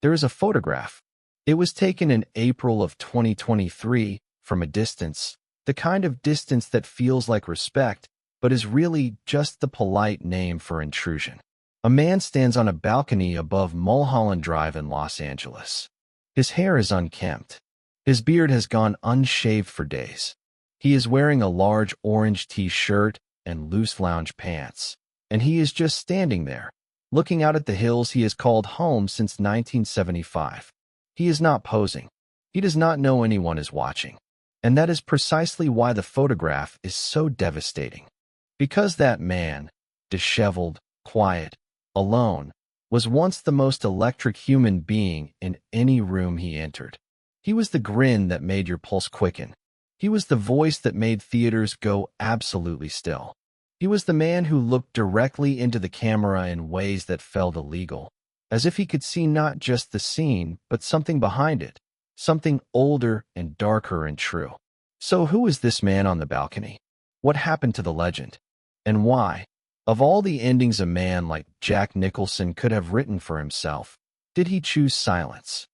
There is a photograph. It was taken in April of 2023 from a distance, the kind of distance that feels like respect, but is really just the polite name for intrusion. A man stands on a balcony above Mulholland Drive in Los Angeles. His hair is unkempt. His beard has gone unshaved for days. He is wearing a large orange t-shirt and loose lounge pants, and he is just standing there, looking out at the hills he has called home since 1975. He is not posing. He does not know anyone is watching. And that is precisely why the photograph is so devastating. Because that man, disheveled, quiet, alone, was once the most electric human being in any room he entered. He was the grin that made your pulse quicken. He was the voice that made theaters go absolutely still. He was the man who looked directly into the camera in ways that felt illegal, as if he could see not just the scene, but something behind it, something older and darker and true. So who is this man on the balcony? What happened to the legend? And why, of all the endings a man like Jack Nicholson could have written for himself, did he choose silence?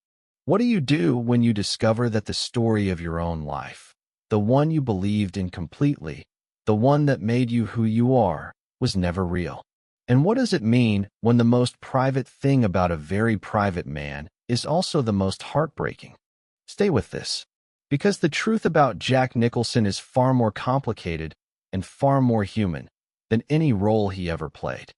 What do you do when you discover that the story of your own life, the one you believed in completely, the one that made you who you are, was never real? And what does it mean when the most private thing about a very private man is also the most heartbreaking? Stay with this, because the truth about Jack Nicholson is far more complicated and far more human than any role he ever played.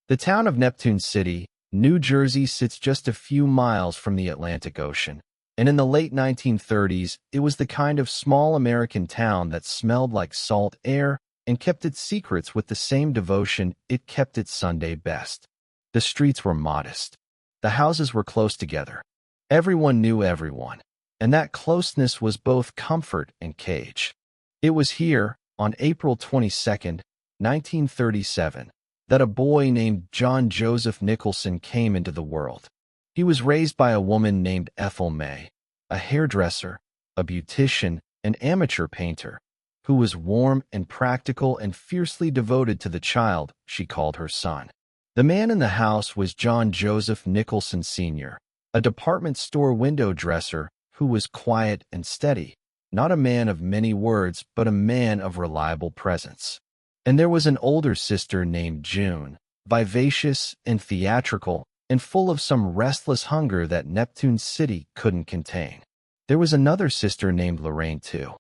The town of Neptune City, New Jersey, sits just a few miles from the Atlantic Ocean, and in the late 1930s, it was the kind of small American town that smelled like salt air and kept its secrets with the same devotion it kept its Sunday best. The streets were modest. The houses were close together. Everyone knew everyone, and that closeness was both comfort and cage. It was here, on April 22, 1937, that a boy named John Joseph Nicholson came into the world. He was raised by a woman named Ethel May, a hairdresser, a beautician, an amateur painter, who was warm and practical and fiercely devoted to the child she called her son. The man in the house was John Joseph Nicholson Sr., a department store window dresser who was quiet and steady, not a man of many words, but a man of reliable presence. And there was an older sister named June, vivacious and theatrical, and full of some restless hunger that Neptune City couldn't contain. There was another sister named Lorraine, too.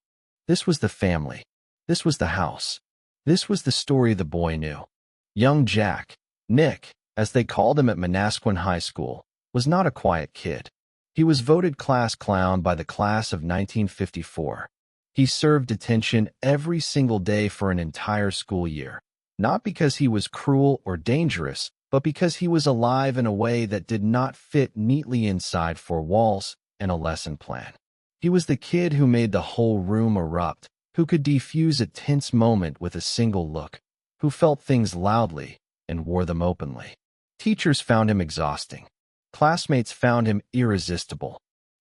This was the family. This was the house. This was the story the boy knew. Young Jack, Nick, as they called him at Manasquan High School, was not a quiet kid. He was voted class clown by the class of 1954. He served detention every single day for an entire school year, not because he was cruel or dangerous, but because he was alive in a way that did not fit neatly inside four walls and a lesson plan. He was the kid who made the whole room erupt, who could defuse a tense moment with a single look, who felt things loudly and wore them openly. Teachers found him exhausting. Classmates found him irresistible.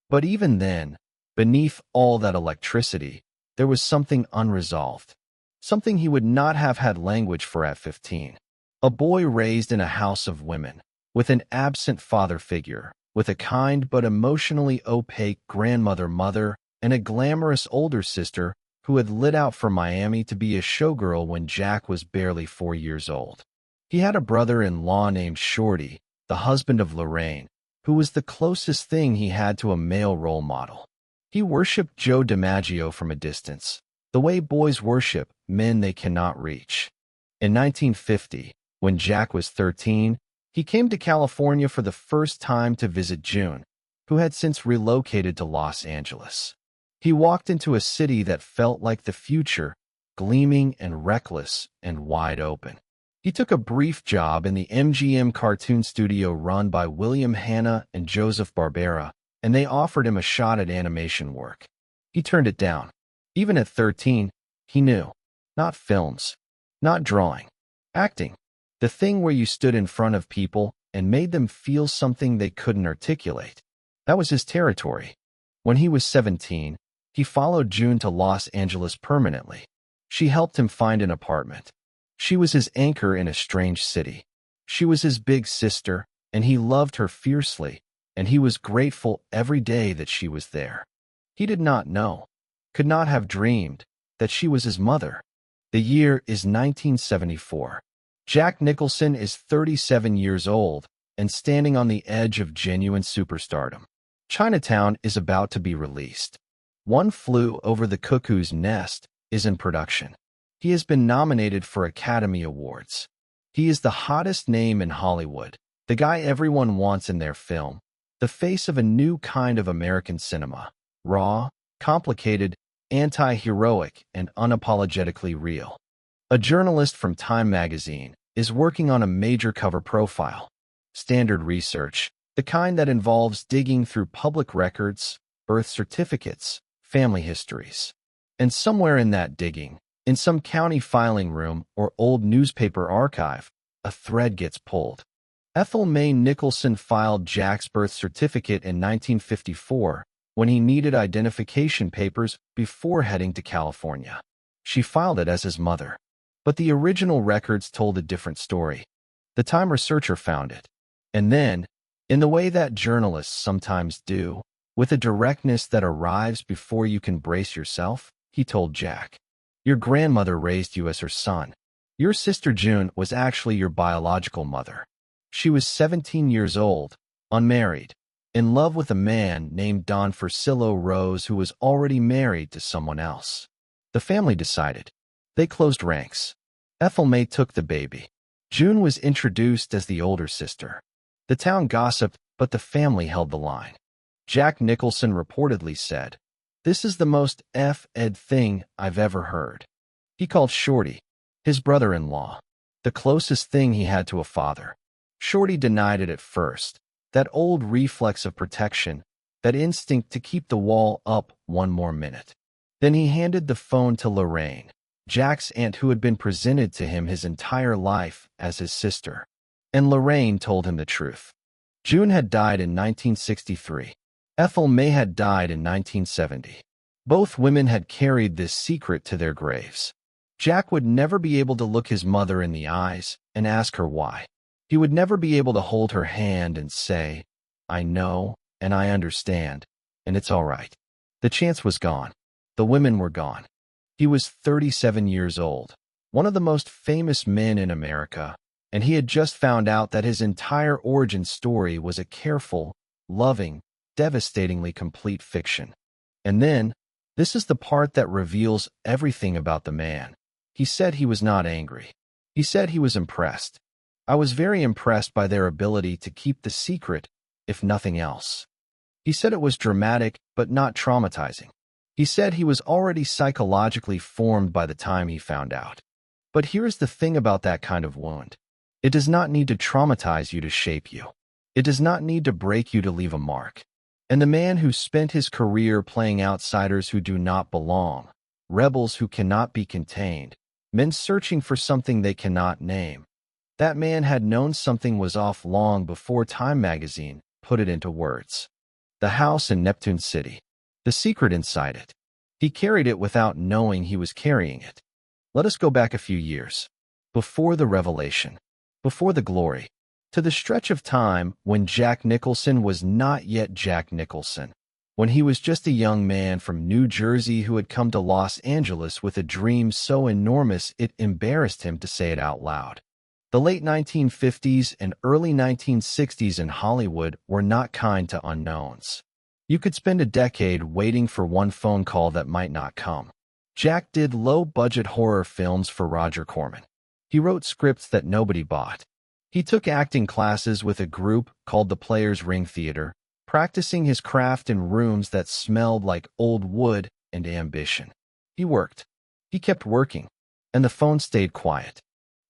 But even then, beneath all that electricity, there was something unresolved, something he would not have had language for at 15. A boy raised in a house of women, with an absent father figure, with a kind but emotionally opaque grandmother-mother, and a glamorous older sister who had lit out for Miami to be a showgirl when Jack was barely 4 years old. He had a brother-in-law named Shorty, the husband of Lorraine, who was the closest thing he had to a male role model. He worshipped Joe DiMaggio from a distance, the way boys worship men they cannot reach. In 1950, when Jack was 13, he came to California for the first time to visit June, who had since relocated to Los Angeles. He walked into a city that felt like the future, gleaming and reckless and wide open. He took a brief job in the MGM cartoon studio run by William Hanna and Joseph Barbera, and they offered him a shot at animation work. He turned it down. Even at 13, he knew. Not films. Not drawing. Acting. The thing where you stood in front of people and made them feel something they couldn't articulate. That was his territory. When he was 17, he followed June to Los Angeles permanently. She helped him find an apartment. She was his anchor in a strange city. She was his big sister, and he loved her fiercely, and he was grateful every day that she was there. He did not know, could not have dreamed, that she was his mother. The year is 1974. Jack Nicholson is 37 years old and standing on the edge of genuine superstardom. Chinatown is about to be released. One Flew Over the Cuckoo's Nest is in production. He has been nominated for Academy Awards. He is the hottest name in Hollywood, the guy everyone wants in their film, the face of a new kind of American cinema, raw, complicated, anti-heroic, and unapologetically real. A journalist from Time magazine is working on a major cover profile. Standard research, the kind that involves digging through public records, birth certificates, family histories. And somewhere in that digging, in some county filing room or old newspaper archive, a thread gets pulled. Ethel Mae Nicholson filed Jack's birth certificate in 1954 when he needed identification papers before heading to California. She filed it as his mother. But the original records told a different story. The Time researcher found it. And then, in the way that journalists sometimes do, with a directness that arrives before you can brace yourself, he told Jack, "Your grandmother raised you as her son. Your sister June was actually your biological mother. She was 17 years old, unmarried, in love with a man named Don Furcillo Rose who was already married to someone else." The family decided. They closed ranks. Ethel Mae took the baby. June was introduced as the older sister. The town gossiped, but the family held the line. Jack Nicholson reportedly said, "This is the most F-ed thing I've ever heard." He called Shorty, his brother-in-law, the closest thing he had to a father. Shorty denied it at first, that old reflex of protection, that instinct to keep the wall up one more minute. Then he handed the phone to Lorraine, Jack's aunt who had been presented to him his entire life as his sister. And Lorraine told him the truth. June had died in 1963. Ethel Mae had died in 1970. Both women had carried this secret to their graves. Jack would never be able to look his mother in the eyes and ask her why. He would never be able to hold her hand and say, "I know, and I understand, and it's all right." The chance was gone. The women were gone. He was 37 years old, one of the most famous men in America, and he had just found out that his entire origin story was a careful, loving, devastatingly complete fiction. And then, this is the part that reveals everything about the man. He said he was not angry. He said he was impressed. "I was very impressed by their ability to keep the secret, if nothing else." He said it was dramatic, but not traumatizing. He said he was already psychologically formed by the time he found out. But here's the thing about that kind of wound. It does not need to traumatize you to shape you. It does not need to break you to leave a mark. And the man who spent his career playing outsiders who do not belong, rebels who cannot be contained, men searching for something they cannot name, that man had known something was off long before Time magazine put it into words. The house in Neptune City. The secret inside it. He carried it without knowing he was carrying it. Let us go back a few years. Before the revelation. Before the glory. To the stretch of time when Jack Nicholson was not yet Jack Nicholson. When he was just a young man from New Jersey who had come to Los Angeles with a dream so enormous it embarrassed him to say it out loud. The late 1950s and early 1960s in Hollywood were not kind to unknowns. You could spend a decade waiting for one phone call that might not come. Jack did low-budget horror films for Roger Corman. He wrote scripts that nobody bought. He took acting classes with a group called the Players Ring Theater, practicing his craft in rooms that smelled like old wood and ambition. He worked. He kept working, and the phone stayed quiet.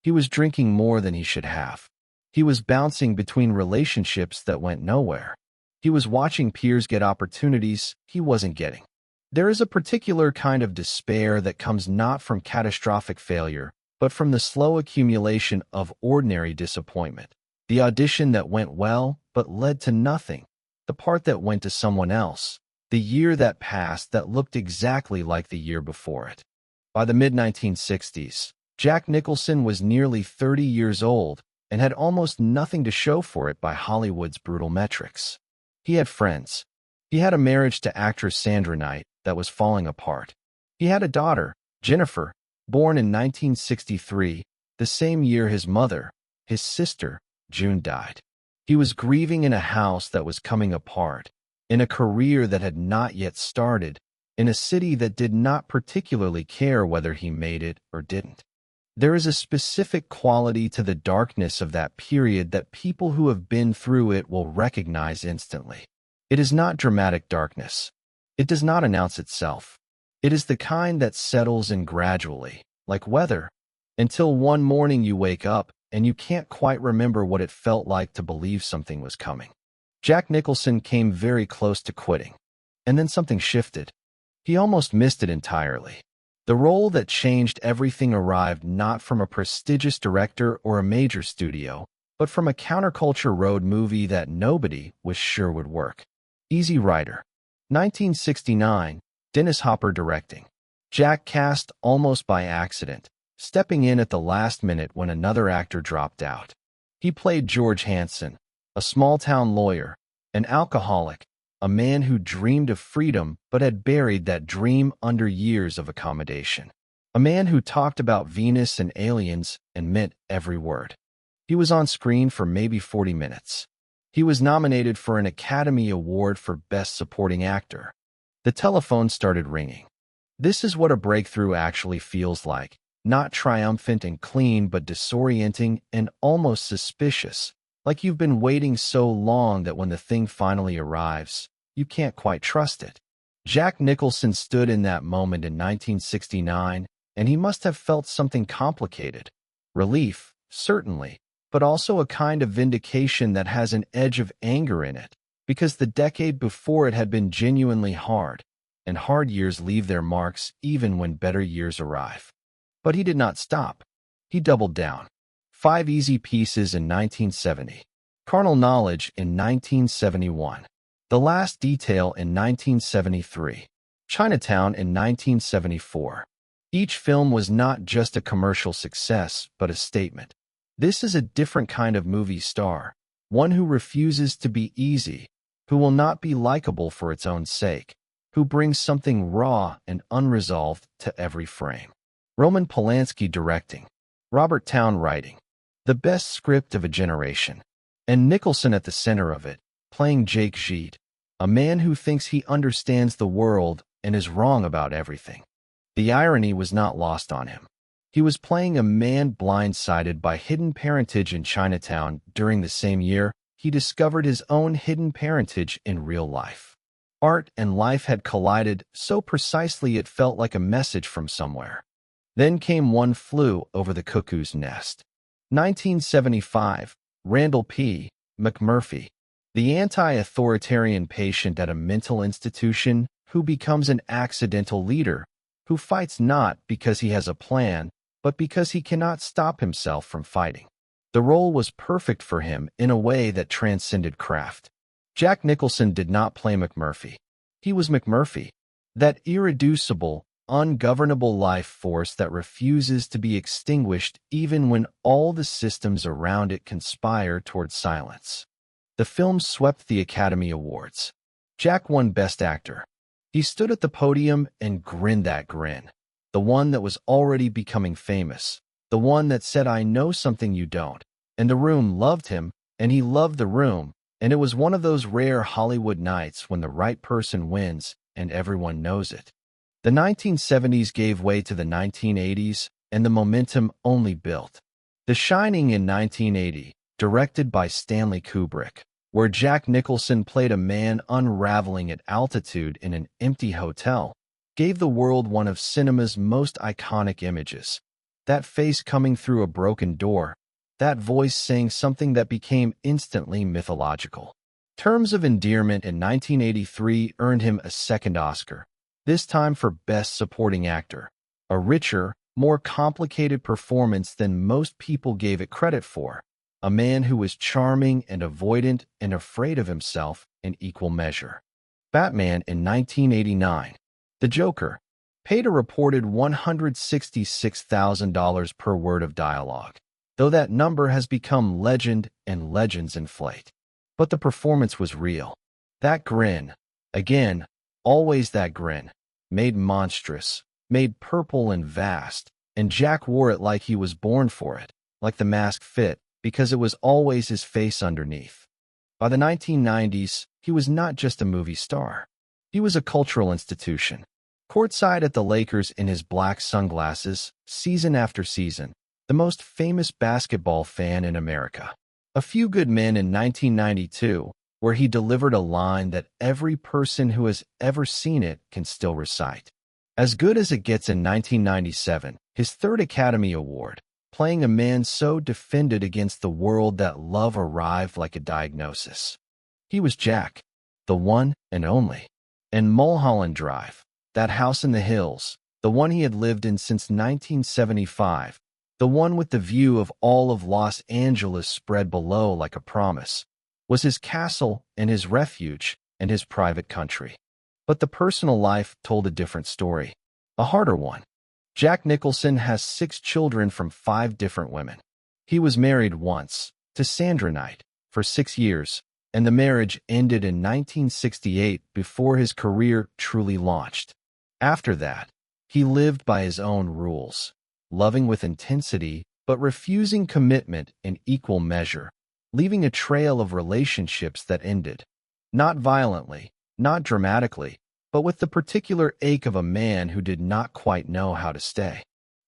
He was drinking more than he should have. He was bouncing between relationships that went nowhere. He was watching peers get opportunities he wasn't getting. There is a particular kind of despair that comes not from catastrophic failure, but from the slow accumulation of ordinary disappointment. The audition that went well, but led to nothing. The part that went to someone else. The year that passed that looked exactly like the year before it. By the mid-1960s, Jack Nicholson was nearly 30 years old and had almost nothing to show for it by Hollywood's brutal metrics. He had friends. He had a marriage to actress Sandra Knight that was falling apart. He had a daughter, Jennifer, born in 1963, the same year his mother, his sister, June, died. He was grieving in a house that was coming apart, in a career that had not yet started, in a city that did not particularly care whether he made it or didn't. There is a specific quality to the darkness of that period that people who have been through it will recognize instantly. It is not dramatic darkness. It does not announce itself. It is the kind that settles in gradually, like weather, until one morning you wake up and you can't quite remember what it felt like to believe something was coming. Jack Nicholson came very close to quitting, and then something shifted. He almost missed it entirely. The role that changed everything arrived not from a prestigious director or a major studio, but from a counterculture road movie that nobody was sure would work. Easy Rider. 1969, Dennis Hopper directing. Jack cast almost by accident, stepping in at the last minute when another actor dropped out. He played George Hanson, a small-town lawyer, an alcoholic, a man who dreamed of freedom but had buried that dream under years of accommodation. A man who talked about Venus and aliens and meant every word. He was on screen for maybe 40 minutes. He was nominated for an Academy Award for Best Supporting Actor. The telephone started ringing. This is what a breakthrough actually feels like. Not triumphant and clean, but disorienting and almost suspicious. Like you've been waiting so long that when the thing finally arrives, you can't quite trust it. Jack Nicholson stood in that moment in 1969, and he must have felt something complicated. Relief, certainly, but also a kind of vindication that has an edge of anger in it, because the decade before it had been genuinely hard, and hard years leave their marks even when better years arrive. But he did not stop. He doubled down. 5 Easy Pieces in 1970. Carnal Knowledge in 1971. The Last Detail in 1973. Chinatown in 1974. Each film was not just a commercial success, but a statement. This is a different kind of movie star, one who refuses to be easy, who will not be likable for its own sake, who brings something raw and unresolved to every frame. Roman Polanski directing. Robert Towne writing. The best script of a generation. And Nicholson at the center of it, playing Jake Gide, a man who thinks he understands the world and is wrong about everything. The irony was not lost on him. He was playing a man blindsided by hidden parentage in Chinatown. During the same year, he discovered his own hidden parentage in real life. Art and life had collided so precisely it felt like a message from somewhere. Then came One Flew Over the Cuckoo's Nest. 1975, Randall P. McMurphy, the anti-authoritarian patient at a mental institution who becomes an accidental leader, who fights not because he has a plan, but because he cannot stop himself from fighting. The role was perfect for him in a way that transcended craft. Jack Nicholson did not play McMurphy. He was McMurphy, that irreducible, ungovernable life force that refuses to be extinguished even when all the systems around it conspire toward silence. The film swept the Academy Awards. Jack won Best Actor. He stood at the podium and grinned that grin, the one that was already becoming famous, the one that said, "I know something you don't," and the room loved him, and he loved the room, and it was one of those rare Hollywood nights when the right person wins and everyone knows it. The 1970s gave way to the 1980s, and the momentum only built. The Shining in 1980, directed by Stanley Kubrick, where Jack Nicholson played a man unraveling at altitude in an empty hotel, gave the world one of cinema's most iconic images. That face coming through a broken door, that voice saying something that became instantly mythological. Terms of Endearment in 1983 earned him a second Oscar, this time for Best Supporting Actor, a richer, more complicated performance than most people gave it credit for, a man who was charming and avoidant and afraid of himself in equal measure. Batman in 1989. The Joker paid a reported $166,000 per word of dialogue, though that number has become legend and legends inflate. But the performance was real. That grin, again, always that grin, made monstrous, made purple and vast, and Jack wore it like he was born for it, like the mask fit, because it was always his face underneath. By the 1990s, he was not just a movie star. He was a cultural institution. Courtside at the Lakers in his black sunglasses, season after season, the most famous basketball fan in America. A Few Good Men in 1992, where he delivered a line that every person who has ever seen it can still recite. As Good as It Gets in 1997, his third Academy Award, playing a man so defended against the world that love arrived like a diagnosis. He was Jack, the one and only. And Mulholland Drive, that house in the hills, the one he had lived in since 1975, the one with the view of all of Los Angeles spread below like a promise, was his castle and his refuge and his private country. But the personal life told a different story, a harder one. Jack Nicholson has 6 children from 5 different women. He was married once, to Sandra Knight, for 6 years, and the marriage ended in 1968 before his career truly launched. After that, he lived by his own rules, loving with intensity but refusing commitment in equal measure, leaving a trail of relationships that ended. Not violently, not dramatically, but with the particular ache of a man who did not quite know how to stay.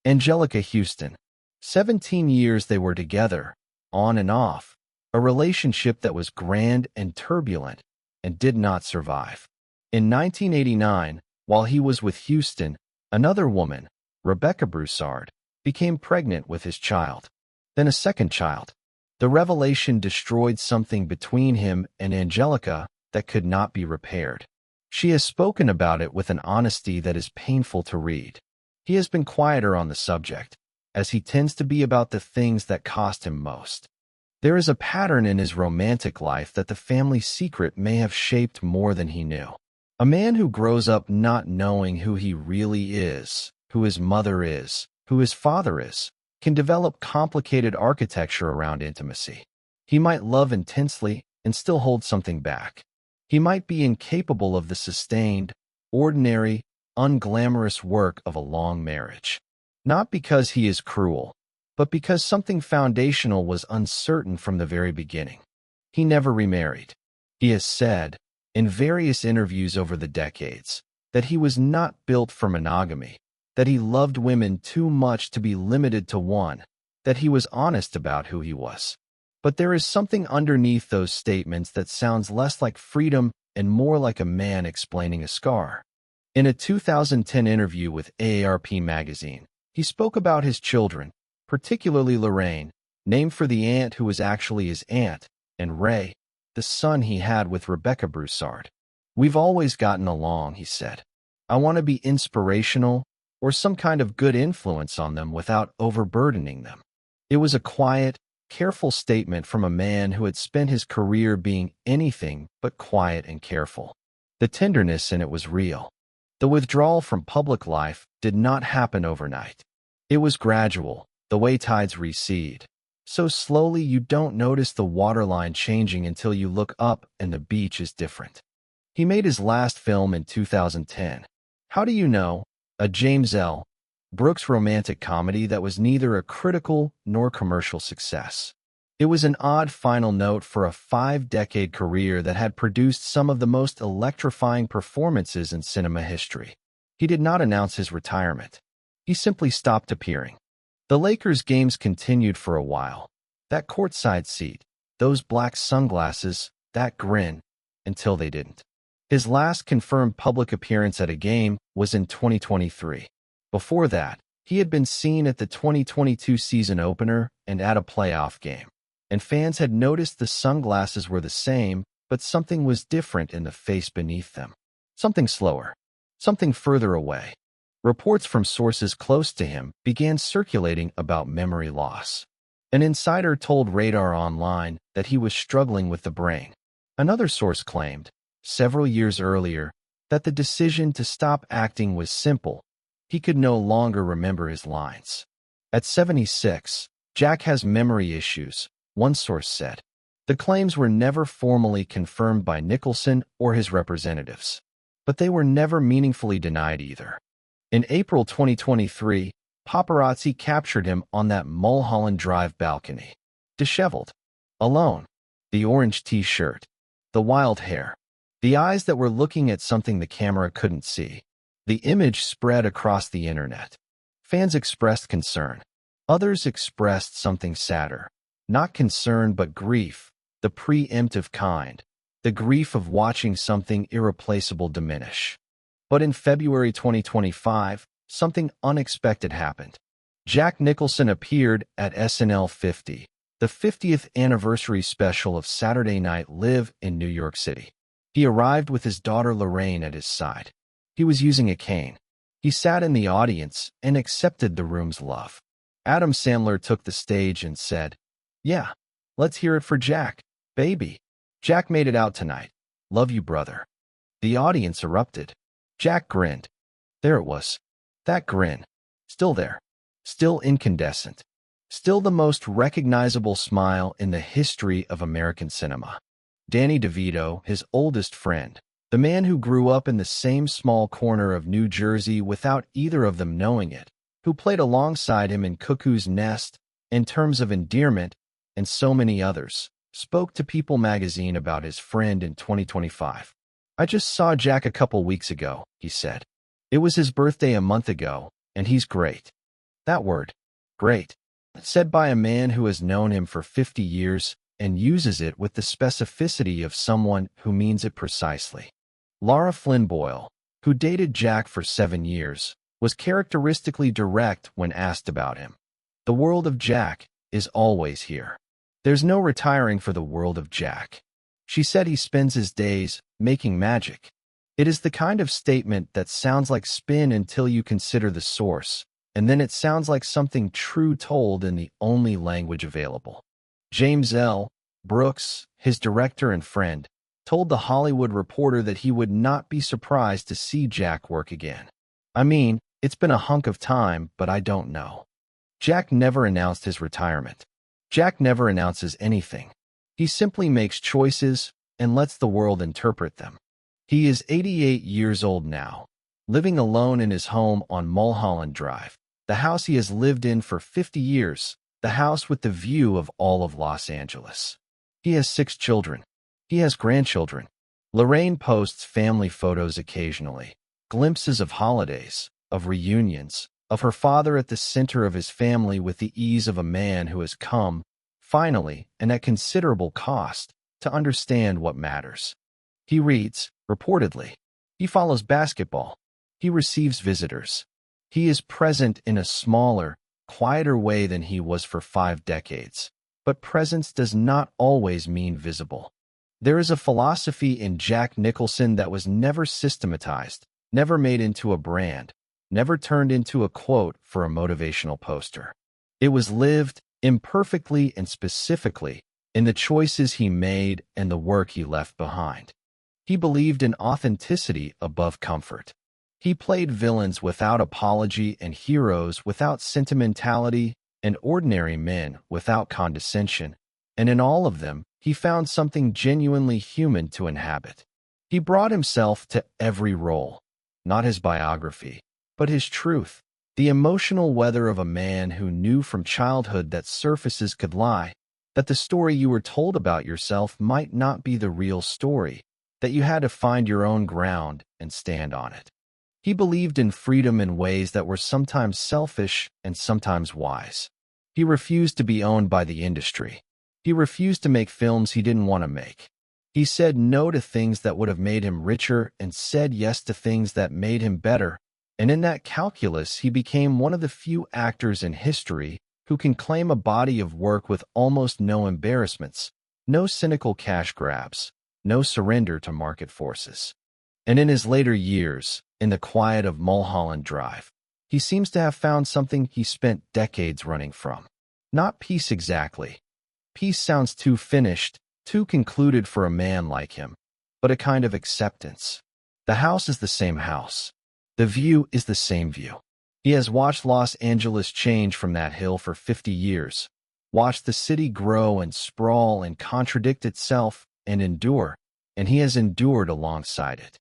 Angelica Houston. 17 years they were together, on and off, a relationship that was grand and turbulent and did not survive. In 1989, while he was with Houston, another woman, Rebecca Broussard, became pregnant with his child. Then a second child. The revelation destroyed something between him and Angelica that could not be repaired. She has spoken about it with an honesty that is painful to read. He has been quieter on the subject, as he tends to be about the things that cost him most. There is a pattern in his romantic life that the family secret may have shaped more than he knew. A man who grows up not knowing who he really is, who his mother is, who his father is, can develop complicated architecture around intimacy. He might love intensely and still hold something back. He might be incapable of the sustained, ordinary, unglamorous work of a long marriage. Not because he is cruel, but because something foundational was uncertain from the very beginning. He never remarried. He has said, in various interviews over the decades, that he was not built for monogamy, that he loved women too much to be limited to one, that he was honest about who he was. But there is something underneath those statements that sounds less like freedom and more like a man explaining a scar. In a 2010 interview with AARP magazine, he spoke about his children, particularly Lorraine, named for the aunt who was actually his aunt, and Ray, the son he had with Rebecca Broussard. We've always gotten along, he said. I want to be inspirational or some kind of good influence on them without overburdening them. It was a quiet, careful statement from a man who had spent his career being anything but quiet and careful. The tenderness in it was real. The withdrawal from public life did not happen overnight. It was gradual, the way tides recede. So slowly you don't notice the waterline changing until you look up and the beach is different. He made his last film in 2010. How Do You Know? A James L. Brooks romantic comedy that was neither a critical nor commercial success. It was an odd final note for a 5-decade career that had produced some of the most electrifying performances in cinema history. He did not announce his retirement. He simply stopped appearing. The Lakers games continued for a while. That courtside seat, those black sunglasses, that grin, until they didn't. His last confirmed public appearance at a game was in 2023. Before that, he had been seen at the 2022 season opener and at a playoff game, and fans had noticed the sunglasses were the same, but something was different in the face beneath them. Something slower, something further away. Reports from sources close to him began circulating about memory loss. An insider told Radar Online that he was struggling with the brain. Another source claimed, several years earlier, that the decision to stop acting was simple. He could no longer remember his lines. At 76, Jack has memory issues, one source said. The claims were never formally confirmed by Nicholson or his representatives, but they were never meaningfully denied either. In April 2023, paparazzi captured him on that Mulholland Drive balcony, disheveled, alone, the orange t-shirt, the wild hair, the eyes that were looking at something the camera couldn't see. The image spread across the internet. Fans expressed concern. Others expressed something sadder. Not concern but grief, the preemptive kind, the grief of watching something irreplaceable diminish. But in February 2025, something unexpected happened. Jack Nicholson appeared at SNL 50, the 50th anniversary special of Saturday Night Live in New York City. He arrived with his daughter Lorraine at his side. He was using a cane. He sat in the audience and accepted the room's love. Adam Sandler took the stage and said, "Yeah, let's hear it for Jack, baby. Jack made it out tonight. Love you, brother." The audience erupted. Jack grinned. There it was. That grin. Still there. Still incandescent. Still the most recognizable smile in the history of American cinema. Danny DeVito, his oldest friend, the man who grew up in the same small corner of New Jersey without either of them knowing it, who played alongside him in Cuckoo's Nest, In Terms of Endearment, and so many others, spoke to People magazine about his friend in 2025. "I just saw Jack a couple weeks ago," he said. "It was his birthday a month ago, and he's great." That word, great, said by a man who has known him for 50 years and uses it with the specificity of someone who means it precisely. Laura Flynn Boyle, who dated Jack for 7 years, was characteristically direct when asked about him. "The world of Jack is always here. There's no retiring for the world of Jack." She said he spends his days making magic. It is the kind of statement that sounds like spin until you consider the source, and then it sounds like something true told in the only language available. James L. Brooks, his director and friend, told The Hollywood Reporter that he would not be surprised to see Jack work again. "I mean, it's been a hunk of time, but I don't know." Jack never announced his retirement. Jack never announces anything. He simply makes choices and lets the world interpret them. He is 88 years old now, living alone in his home on Mulholland Drive, the house he has lived in for 50 years, the house with the view of all of Los Angeles. He has 6 children. He has grandchildren. Lorraine posts family photos occasionally, glimpses of holidays, of reunions, of her father at the center of his family with the ease of a man who has come, finally, and at considerable cost, to understand what matters. He reads, reportedly. He follows basketball. He receives visitors. He is present in a smaller, quieter way than he was for 5 decades. But presence does not always mean visible. There is a philosophy in Jack Nicholson that was never systematized, never made into a brand, never turned into a quote for a motivational poster. It was lived, imperfectly and specifically, in the choices he made and the work he left behind. He believed in authenticity above comfort. He played villains without apology and heroes without sentimentality and ordinary men without condescension, and in all of them, he found something genuinely human to inhabit. He brought himself to every role, not his biography, but his truth, the emotional weather of a man who knew from childhood that surfaces could lie, that the story you were told about yourself might not be the real story, that you had to find your own ground and stand on it. He believed in freedom in ways that were sometimes selfish and sometimes wise. He refused to be owned by the industry. He refused to make films he didn't want to make. He said no to things that would have made him richer and said yes to things that made him better. And in that calculus, he became one of the few actors in history who can claim a body of work with almost no embarrassments, no cynical cash grabs, no surrender to market forces. And in his later years, in the quiet of Mulholland Drive, he seems to have found something he spent decades running from. Not peace exactly. Peace sounds too finished, too concluded for a man like him, but a kind of acceptance. The house is the same house. The view is the same view. He has watched Los Angeles change from that hill for 50 years, watched the city grow and sprawl and contradict itself and endure, and he has endured alongside it.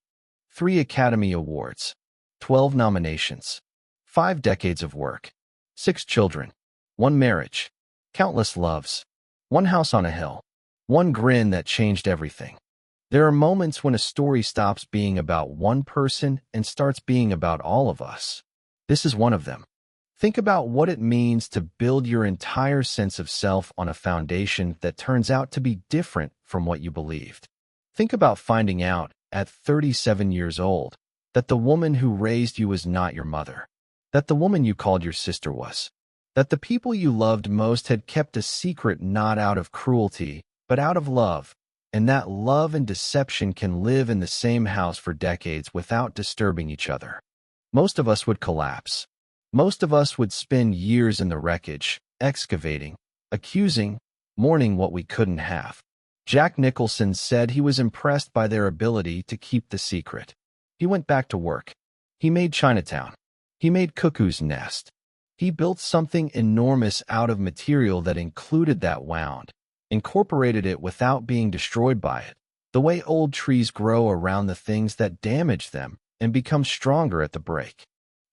3 Academy Awards, 12 nominations, 5 decades of work, 6 children, 1 marriage, countless loves, 1 house on a hill, 1 grin that changed everything. There are moments when a story stops being about one person and starts being about all of us. This is one of them. Think about what it means to build your entire sense of self on a foundation that turns out to be different from what you believed. Think about finding out, at 37 years old, that the woman who raised you was not your mother, that the woman you called your sister was, that the people you loved most had kept a secret not out of cruelty, but out of love, and that love and deception can live in the same house for decades without disturbing each other. Most of us would collapse. Most of us would spend years in the wreckage, excavating, accusing, mourning what we couldn't have. Jack Nicholson said he was impressed by their ability to keep the secret. He went back to work. He made Chinatown. He made Cuckoo's Nest. He built something enormous out of material that included that wound, incorporated it without being destroyed by it, the way old trees grow around the things that damage them and become stronger at the break.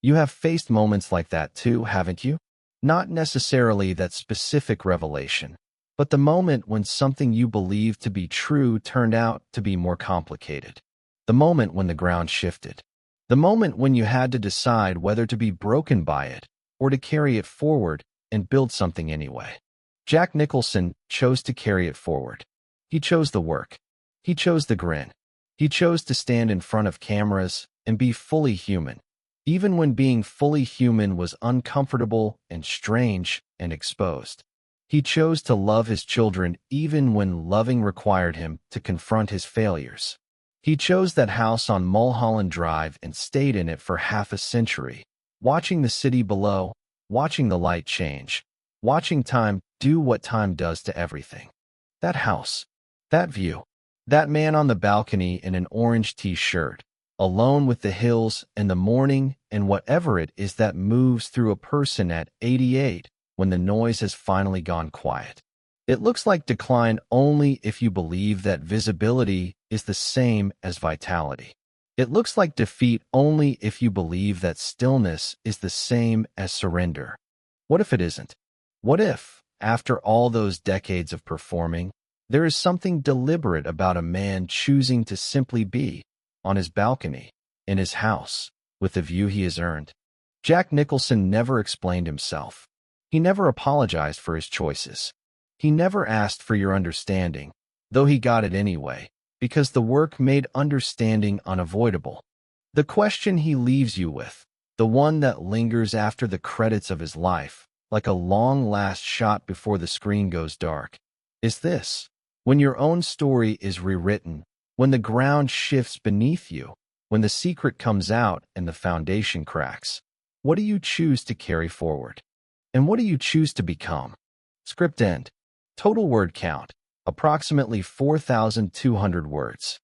You have faced moments like that too, haven't you? Not necessarily that specific revelation, but the moment when something you believed to be true turned out to be more complicated. The moment when the ground shifted. The moment when you had to decide whether to be broken by it or to carry it forward and build something anyway. Jack Nicholson chose to carry it forward. He chose the work. He chose the grin. He chose to stand in front of cameras and be fully human, even when being fully human was uncomfortable and strange and exposed. He chose to love his children even when loving required him to confront his failures. He chose that house on Mulholland Drive and stayed in it for half a century, watching the city below, watching the light change, watching time do what time does to everything. That house, that view, that man on the balcony in an orange t-shirt, alone with the hills and the morning and whatever it is that moves through a person at 88 when the noise has finally gone quiet. It looks like decline only if you believe that visibility is the same as vitality. It looks like defeat only if you believe that stillness is the same as surrender. What if it isn't? What if, after all those decades of performing, there is something deliberate about a man choosing to simply be, on his balcony, in his house, with the view he has earned? Jack Nicholson never explained himself. He never apologized for his choices. He never asked for your understanding, though he got it anyway, because the work made understanding unavoidable. The question he leaves you with, the one that lingers after the credits of his life, like a long last shot before the screen goes dark, is this: when your own story is rewritten, when the ground shifts beneath you, when the secret comes out and the foundation cracks, what do you choose to carry forward? And what do you choose to become? Script end. Total word count, approximately 4,200 words.